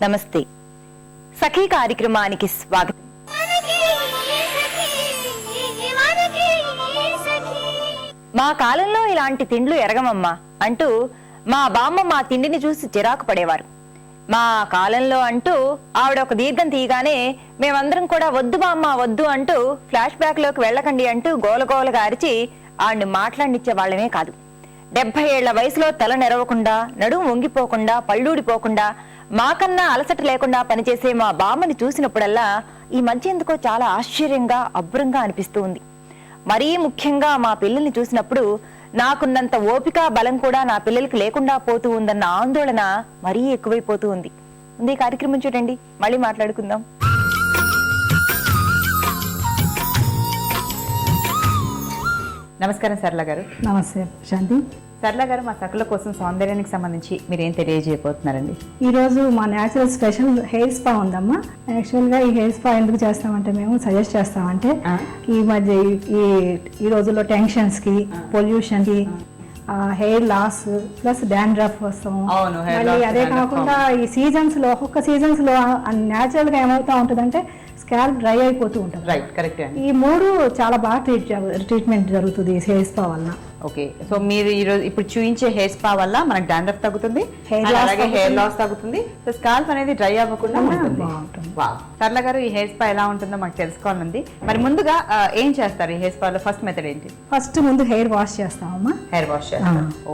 నమస్తే. సఖీ కార్యక్రమానికి స్వాగతం. మా కాలంలో ఇలాంటి తిండ్లు ఎరగమమ్మా అంటూ మా బామ్మ మా తిండిని చూసి చిరాకు పడేవారు. మా కాలంలో అంటూ ఆవిడ ఒక దీర్ఘం తీయగానే మేమందరం కూడా వద్దు బామ్మ వద్దు అంటూ ఫ్లాష్ బ్యాక్ లోకి వెళ్ళకండి అంటూ గోలగోలగా అరిచి ఆవిడ్ని మాట్లాడినిచ్చే వాళ్ళమే కాదు. 70 ఏళ్ల వయసులో తల నెరవకుండా, నడుము వంగిపోకుండా, పళ్ళూడిపోకుండా, మాకన్నా అలసట లేకుండా పనిచేసే మా బామ్మని చూసినప్పుడల్లా ఈ మధ్య ఎందుకో చాలా ఆశ్చర్యంగా, అబ్బురంగా అనిపిస్తూ ఉంది. మరీ ముఖ్యంగా మా పిల్లల్ని చూసినప్పుడు నాకున్నంత ఓపిక, బలం కూడా నా పిల్లలకి లేకుండా పోతూ ఉందన్న ఆందోళన మరీ ఎక్కువైపోతూ ఉంది. ఈ కార్యక్రమం చూడండి, మళ్ళీ మాట్లాడుకుందాం. నమస్కారం సరళ గారు. నమస్తే శాంతి. సరళ గారు, మా సకల కోసం సౌందర్యానికి సంబంధించి మీరేం తెలియజేయబోతున్నారండి? ఈరోజు మా న్యాచురల్ స్పెషల్ హెయిర్ స్పా ఉందమ్మా. యాక్చువల్గా ఈ హెయిర్ స్పా ఎందుకు చేస్తామంటే మేము సజెస్ట్ చేస్తామంటే ఈ మధ్య ఈ రోజుల్లో టెన్షన్స్కి, పొల్యూషన్కి, హెయిర్ లాస్ ప్లస్ డాండ్రఫ్ వస్తాము. మళ్ళీ అదే కాకుండా ఈ సీజన్స్లో ఒక్కొక్క సీజన్స్లో న్యాచురల్గా ఏమవుతా ఉంటుందంటే స్కాల్ప్ డ్రై అయిపోతూ ఉంటుంది. Right, correct. ఈ మూడు చాలా బాగా ట్రీట్మెంట్ జరుగుతుంది ఈ హెయిర్ స్పా వల్ల. ఓకే, సో మీరు ఈరోజు ఇప్పుడు చూపించే హెయిర్ స్పా వల్ల మనకు డాండ్రఫ్ తగ్గుతుంది, హెయిర్ లాస్ తగ్గుతుంది, సో స్కాల్ప్ అనేది డ్రై అవ్వకుండా ఉంటుంది. సరళ గారు, ఈ హెయిర్ స్పా ఎలా ఉంటుందో మాకు తెలుసుకోవాలండి. మరి ముందుగా ఏం చేస్తారు ఈ హెయిర్ స్పాలో? ఫస్ట్ మెథడ్ ఏంటి? ఫస్ట్ ముందు హెయిర్ వాష్ చేస్తామమ్మా. Hair wash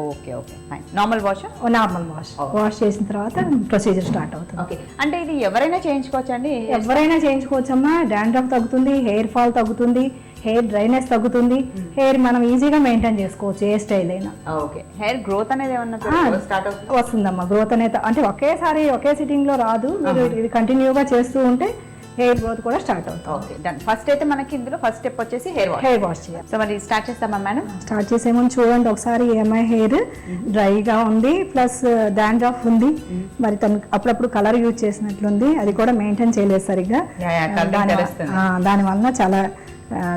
okay okay fine. Normal wash? Normal wash చేసిన తర్వాత ప్రొసీజర్ స్టార్ట్ అవుతుంది. ఓకే, అంటే ఇది ఎవరైనా చేయించుకోవచ్చండి? ఎవరైనా చేయించుకోవచ్చమ్మా. డాండ్రఫ్ తగ్గుతుంది, హెయిర్ ఫాల్ తగ్గుతుంది, హెయిర్ డ్రైనెస్ తగ్గుతుంది, హెయిర్ మనం ఈజీగా మెయింటైన్ చేసుకోవచ్చు ఏ స్టైల్ అయినా. ఓకే, హెయిర్ గ్రోత్ అనేది ఏమన్నా స్టార్ట్ వస్తుందమ్మా. గ్రోత్ అనేది అంటే ఒకేసారి ఒకే సిట్టింగ్ లో రాదు. మీరు ఇది కంటిన్యూగా చేస్తూ ఉంటే హెయిర్ గ్రోత్ కూడా స్టార్ట్ అవుతుంది. Okay, done. ఫస్ట్ అయితే మనకి ఇందులో ఫస్ట్ స్టెప్ వచ్చేసి హెయిర్ వాష్ చేయాలి. సో మరి స్టార్ట్ చేస్తామా మేడం? స్టార్ట్ చేసే ముందు చూడండి ఒకసారి ఏమై హెయిర్ డ్రైగా ఉంది, ప్లస్ డాండ్రఫ్ ఉంది, మరి తను అప్పుడప్పుడు కలర్ యూజ్ చేసినట్లుంది, అది కూడా మెయింటైన్ చేయలేదు సరిగ్గా. దాని వలన చాలా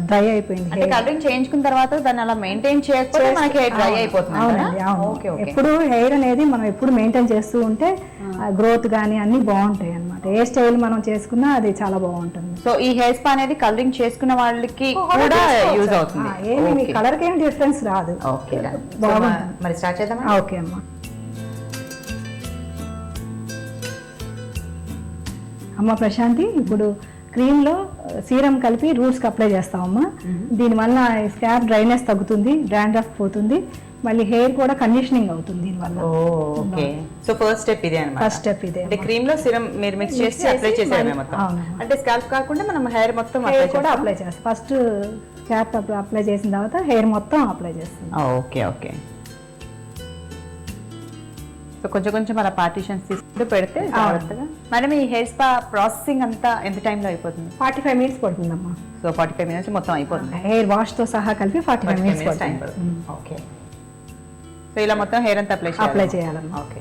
డ్రై అయిపోయింది. కలరింగ్ చేయించుకున్న తర్వాత దాన్ని అలా మెయింటైన్ చేయకపోతే మనకి హెయిర్ డ్రై అయిపోతుంది. అవునండి, అవును. ఎప్పుడు హెయిర్ అనేది మనం ఎప్పుడు మెయింటైన్ చేస్తూ ఉంటే గ్రోత్ గానీ అన్ని బాగుంటాయి అన్నమాట. ఏ స్టైల్ మనం చేసుకున్నా అది చాలా బాగుంటుంది. సో ఈ హెయిర్ స్పా అనేది కలరింగ్ చేసుకున్న వాళ్ళకి కూడా యూజ్ అవుతుంది. ఏమి మీ కలర్ కి ఏమి డిఫరెన్స్ రాదు. ఓకే, బాగుంటుంది. మరి స్టార్ట్ చేద్దాం. ఓకే అమ్మా. అమ్మ ప్రశాంతి, ఇప్పుడు క్రీమ్ లో సీరం కలిపి రూట్స్ కి అప్లై చేస్తామమ్మా. దీనివల్ల స్కాల్ప్ డ్రైనెస్ తగ్గుతుంది, డాండ్రఫ్ పోతుంది, మళ్ళీ హెయిర్ కూడా కండిషనింగ్ అవుతుంది దీనివల్ల. ఓకే, సో ఫస్ట్ స్టెప్ ఇదే అన్నమాట. ఫస్ట్ స్టెప్ ఇదే. అంటే క్రీమ్ లో సిరం మీరు మిక్స్ చేసి అప్లై చేసేయడమే మొత్తం. అంటే స్కాల్ప్ కాకుండా మనం హెయిర్ మొత్తం కూడా అప్లై చేస్తాం. ఫస్ట్ స్కాల్ప్ అప్లై చేసిన తర్వాత హెయిర్ మొత్తం అప్లై చేస్తాం. Okay okay. సో కొంచెం కొంచెం అలా పార్టీషన్స్ తీసుకుంటూ పెడితే జాగ్రత్తగా. మేడం, ఈ హెయిర్ స్పా ప్రాసెసింగ్ అంతా ఎంత టైంలో అయిపోతుంది? 45 మినిట్స్ పడుతుందమ్మా. సో 45 మినిట్స్ మొత్తం అయిపోతుంది. హెయిర్ వాష్ తో సహా కలిపి 45 మినిట్స్ టైం పడుతుంది. ఓకే, సో ఇలా మొత్తం హెయిర్ అంతా అప్లై చేయాలమ్మా. ఓకే,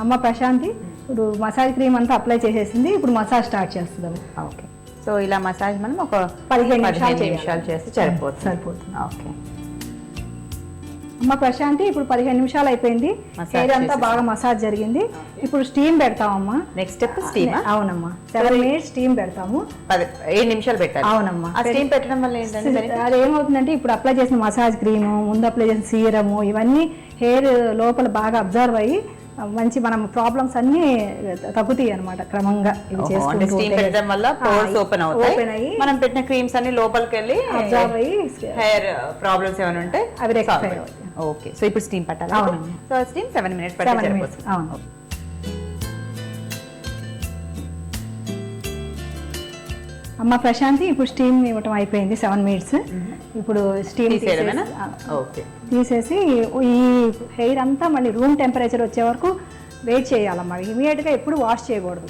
అమ్మ ప్రశాంతి, ఇప్పుడు మసాజ్ క్రీమ్ అంతా అప్లై చేసేసింది. ఇప్పుడు మసాజ్ స్టార్ట్ చేస్తుంది. ఓకే, సో ఇలా మసాజ్ మనం ఒక 15 నిమిషాలు చేస్తే సరిపోతుంది. ఓకే అమ్మ ప్రశాంతి, ఇప్పుడు 15 నిమిషాలు అయిపోయింది. హెయిర్ అంతా బాగా మసాజ్ జరిగింది. ఇప్పుడు స్టీమ్ పెడతామమ్మా. Next step steam. అవునమ్మా, 7 మినిట్స్ స్టీమ్ పెడతాము. 7 నిమిషాలు పెట్టాలి. అవునమ్మా. స్టీమ్ పెట్టడం వల్ల ఏంటంటే అది ఏమవుతుందంటే ఇప్పుడు అప్లై చేసిన మసాజ్ క్రీము, ముందు అప్లై చేసిన సీరము, ఇవన్నీ హెయిర్ లోపల బాగా అబ్జర్వ్ అయ్యి మంచి మనం ప్రాబ్లమ్స్ అన్ని తగ్గుతాయి అనమాట క్రమంగా. మనం పెట్టిన క్రీమ్స్ అన్ని లోపలికి వెళ్ళి అబ్జర్వ్ అయ్యి హెయిర్ ప్రాబ్లమ్స్ ఏమైనా ఉంటే అవి రెక్టిఫై అవుతాయి. ఓకే, సో ఇప్పుడు స్టీమ్ పట్టాలి. సో స్టీమ్ 7 మినిట్స్ పట్టాలి. అవును. అమ్మ ప్రశాంతి, ఇప్పుడు స్టీమ్ ఇవ్వటం అయిపోయింది 7 మినిట్స్. ఇప్పుడు స్టీమ్ తీసేసి ఈ హెయిర్ అంతా మళ్ళీ రూమ్ టెంపరేచర్ వచ్చే వరకు వెయిట్ చేయాలమ్మా. ఇమీడియట్ గా ఎప్పుడు వాష్ చేయకూడదు.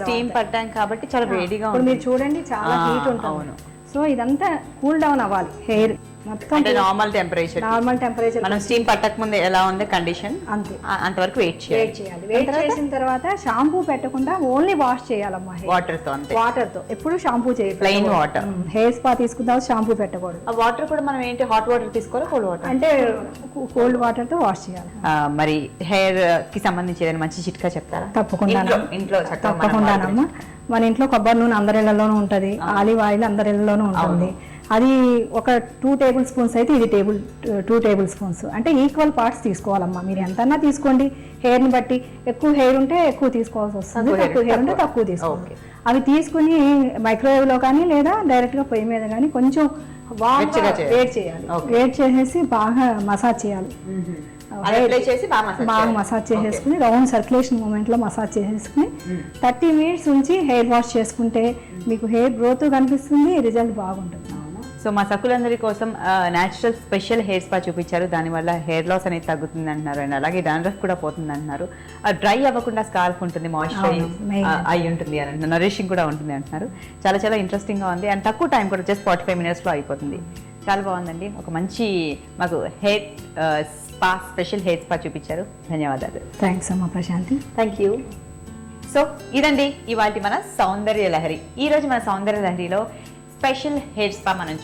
స్టీమ్ పట్టాం కాబట్టి చాలా వేడిగా. ఇప్పుడు మీరు చూడండి చాలా హీట్ ఉంటుంది. సో ఇదంతా కూల్ డౌన్ అవ్వాలి హెయిర్. మొత్తం అంటే నార్మల్ టెంపరేచర్ మనం స్టీమ్ పట్టక ముందు ఎలా ఉంది కండిషన్ అంతే అంతవరకు వెయిట్ చేయాలి వెయిట్ చేసిన తర్వాత షాంపూ పెట్టకుండా ఓన్లీ వాష్ చేయాలమ్మా వాటర్ తో అంతే వాటర్ తో ఎప్పుడు షాంపూ చేయాలి ప్లెయిన్ వాటర్ హెయిర్ స్పా తీసుకున్న షాంపూ పెట్టకూడదు ఆ వాటర్ కూడా మనం ఏంటి హాట్ వాటర్ తీసుకోవాలి కోల్డ్ వాటర్ అంటే కోల్డ్ వాటర్ తో వాష్ చేయాలి మరి హెయిర్ కి సంబంధించి ఏదైనా మంచి చిట్కా చెప్తారా తప్పకుండా ఇంట్లో తప్పకుండానమ్మా మన ఇంట్లో కొబ్బరి నూనె అందరి ఇళ్లలోనూ ఉంటుంది ఆలివ్ ఆయిల్ అందరి ఇళ్లలోనూ ఉంటుంది అది ఒక 2 టేబుల్ స్పూన్స్ అయితే ఇది 2 టేబుల్ స్పూన్స్ అంటే ఈక్వల్ పార్ట్స్ తీసుకోవాలమ్మా మీరు ఎంతన్నా తీసుకోండి హెయిర్ని బట్టి ఎక్కువ హెయిర్ ఉంటే ఎక్కువ తీసుకోవాల్సి వస్తుంది తక్కువ హెయిర్ ఉంటే తక్కువ తీసుకోవాలి అవి తీసుకుని మైక్రోవేవ్లో కానీ లేదా డైరెక్ట్గా పొయ్యి మీద కానీ కొంచెం వేడి చేయాలి వేడి చేసేసి బాగా మసాజ్ చేయాలి బాగా మసాజ్ చేసేసుకుని రౌండ్ సర్క్యులేషన్ మూమెంట్ లో మసాజ్ చేసేసుకుని 30 మినిట్స్ ఉంచి హెయిర్ వాష్ చేసుకుంటే మీకు హెయిర్ గ్రోత్ కనిపిస్తుంది రిజల్ట్ బాగుంటుంది. సో మా సకులందరి కోసం న్యాచురల్ స్పెషల్ హెయిర్ స్పా చూపించారు. దానివల్ల హెయిర్ లాస్ అనేది తగ్గుతుంది అంటున్నారు అండ్ అలాగే డాండ్రఫ్ కూడా పోతుంది అంటున్నారు. డ్రై అవ్వకుండా స్కాల్ఫ్ ఉంటుంది, మాయిశ్చరైజ్ అయి ఉంటుంది అని అంటున్నారు, నరిషింగ్ కూడా ఉంటుంది అంటున్నారు. చాలా చాలా ఇంట్రెస్టింగ్గా ఉంది అండ్ తక్కువ టైం కూడా జస్ట్ 45 మినిట్స్లో అయిపోతుంది. చాలా బాగుందండి. ఒక మంచి మాకు hair spa special hair spa చూపించారు. ధన్యవాదాలు. థ్యాంక్స్ అమ్మా ప్రశాంతి. Thank you. సో ఇదండి ఇవాళ మన సౌందర్య లహరి. ఈరోజు మన సౌందర్య లహరిలో స్పెషల్ హెయిర్ స్పా మనం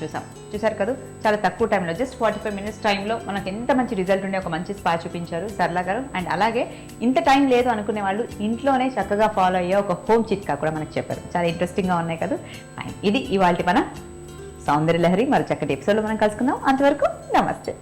చూసారు కదా. చాలా తక్కువ టైంలో జస్ట్ 45 మినిట్స్ టైంలో మనకు ఎంత మంచి రిజల్ట్ ఉండే ఒక మంచి స్పా చూపించారు సరళ గారు. అండ్ అలాగే ఇంత టైం లేదు అనుకునే వాళ్ళు ఇంట్లోనే చక్కగా ఫాలో అయ్యే ఒక హోమ్ చిట్కా కూడా మనకు చెప్పారు. చాలా ఇంట్రెస్టింగ్గా ఉన్నాయి కదా. ఇది ఇవాళ మన సౌందర్య లహరి. మరి చక్కటి ఎపిసోడ్లో మనం కలుసుకుందాం. అంతవరకు నమస్తే.